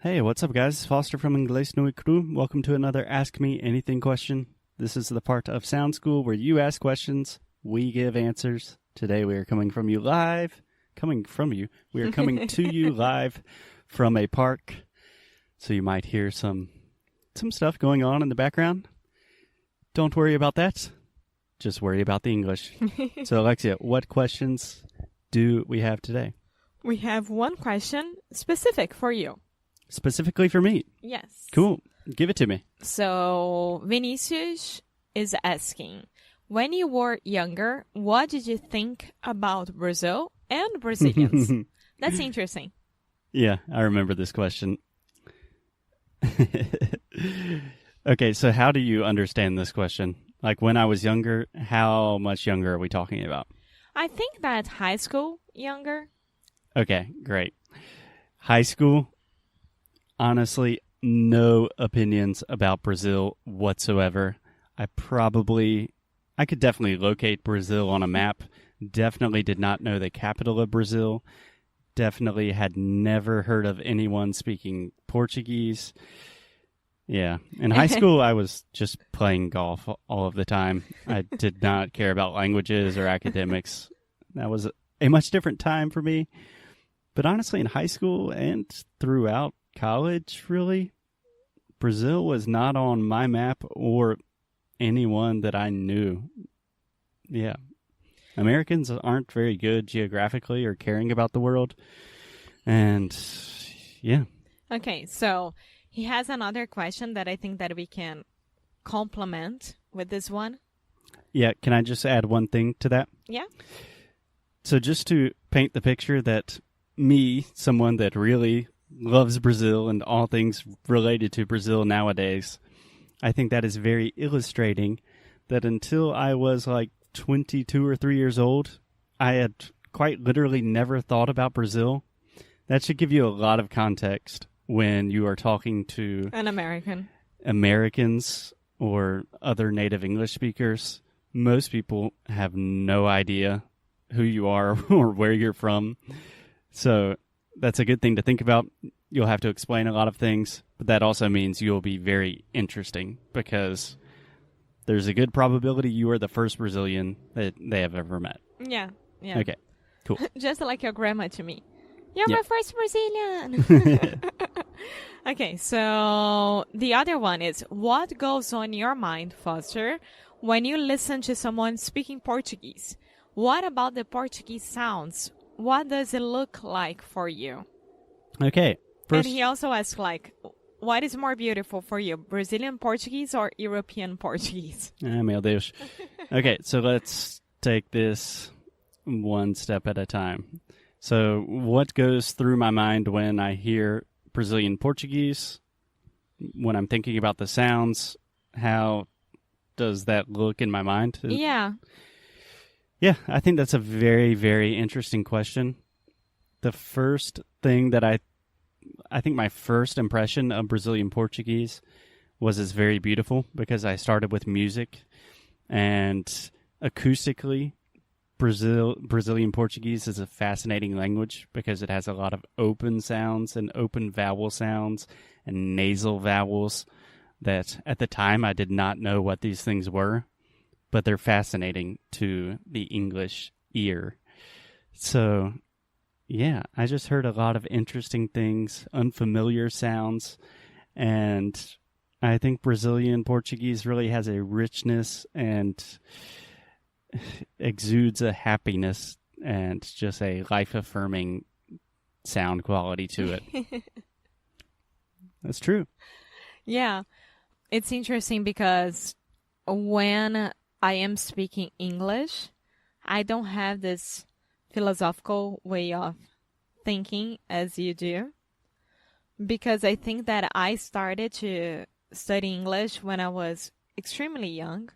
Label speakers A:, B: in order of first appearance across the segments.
A: Hey, what's up, guys? It's Foster from Inglês no Cru. Welcome to another Ask Me Anything question. This is the part of Sound School where you ask questions, we give answers. Today we are coming from you live. We are coming to you live from a park. So you might hear some stuff going on in the background. Don't worry about that. Just worry about the English. So, Alexia, what questions do we have today?
B: We have one question specific for you.
A: Specifically for me?
B: Yes.
A: Cool. Give it to me.
B: So, Vinicius is asking, when you were younger, what did you think about Brazil and Brazilians? That's interesting.
A: Yeah, I remember this question. Okay, so how do you understand this question? Like when I was younger, how much younger are we talking about?
B: I think that high school younger.
A: Okay, great. High school, honestly, no opinions about Brazil whatsoever. I could definitely locate Brazil on a map. Definitely did not know the capital of Brazil. Definitely had never heard of anyone speaking Portuguese. Yeah. In high school, I was just playing golf all of the time. I did not care about languages or academics. That was a much different time for me. But honestly, in high school and throughout college, really, Brazil was not on my map or anyone that I knew. Yeah. Americans aren't very good geographically or caring about the world. And yeah.
B: Okay, so he has another question that I think that we can complement with this one.
A: Yeah, can I just add one thing to that?
B: Yeah.
A: So just to paint the picture that me, someone that really loves Brazil and all things related to Brazil nowadays, I think that is very illustrating that until I was like 22 or 3 years old, I had quite literally never thought about Brazil. That should give you a lot of context when you are talking to
B: An American.
A: Americans or other native English speakers. Most people have no idea who you are or where you're from. So that's a good thing to think about. You'll have to explain a lot of things, but that also means you'll be very interesting because there's a good probability you are the first Brazilian that they have ever met.
B: Yeah.
A: Okay, cool.
B: Just like your grandma to me. You're
A: Yeah.
B: my first Brazilian. Okay, so the other one is, what goes on your mind, Foster, when you listen to someone speaking Portuguese? What about the Portuguese sounds? What does it look like for you?
A: Okay.
B: And he also asks, like, what is more beautiful for you, Brazilian Portuguese or European Portuguese?
A: Meu Deus. Okay, so let's take this one step at a time. So what goes through my mind when I hear Brazilian Portuguese? When I'm thinking about the sounds, how does that look in my mind?
B: Yeah.
A: Yeah, I think that's a very, very interesting question. The first thing that I think my first impression of Brazilian Portuguese was it's very beautiful because I started with music, and acoustically, Brazilian Portuguese is a fascinating language because it has a lot of open sounds and open vowel sounds and nasal vowels that at the time I did not know what these things were, but they're fascinating to the English ear. So, yeah, I just heard a lot of interesting things, unfamiliar sounds, and I think Brazilian Portuguese really has a richness and exudes a happiness and just a life-affirming sound quality to it. That's true.
B: Yeah. It's interesting because when I am speaking English, I don't have this philosophical way of thinking as you do, because I think that I started to study English when I was extremely young,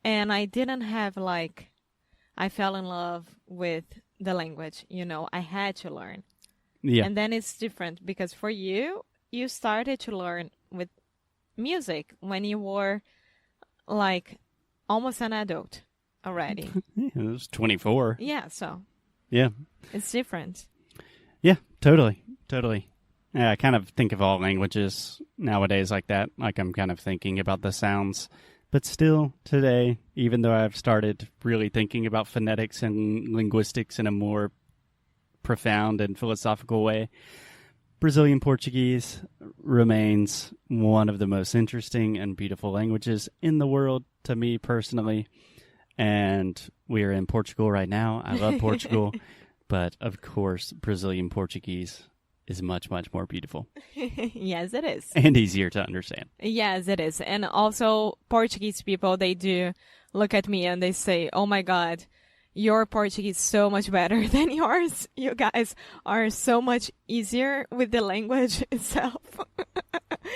B: and I didn't have I fell in love with the language, I had to learn.
A: Yeah.
B: And then it's different because for you started to learn with music when you were almost an adult already.
A: Yeah, it was 24.
B: Yeah, so
A: Yeah.
B: it's different.
A: Yeah, totally. Yeah, I kind of think of all languages nowadays like that. Like I'm kind of thinking about the sounds. But still, today, even though I've started really thinking about phonetics and linguistics in a more profound and philosophical way, Brazilian Portuguese remains one of the most interesting and beautiful languages in the world to me personally. And we are in Portugal right now. I love Portugal. But of course, Brazilian Portuguese is much, much more beautiful.
B: Yes, it is.
A: And easier to understand.
B: Yes, it is. And also, Portuguese people, they do look at me and they say, oh my God, your Portuguese is so much better than yours. You guys are so much easier with the language itself.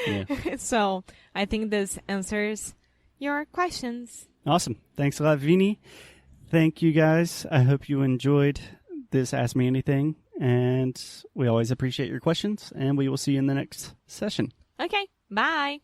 A: Yeah.
B: So I think this answers your questions.
A: Awesome. Thanks a lot, Vini. Thank you, guys. I hope you enjoyed this Ask Me Anything. And we always appreciate your questions. And we will see you in the next session.
B: Okay, bye.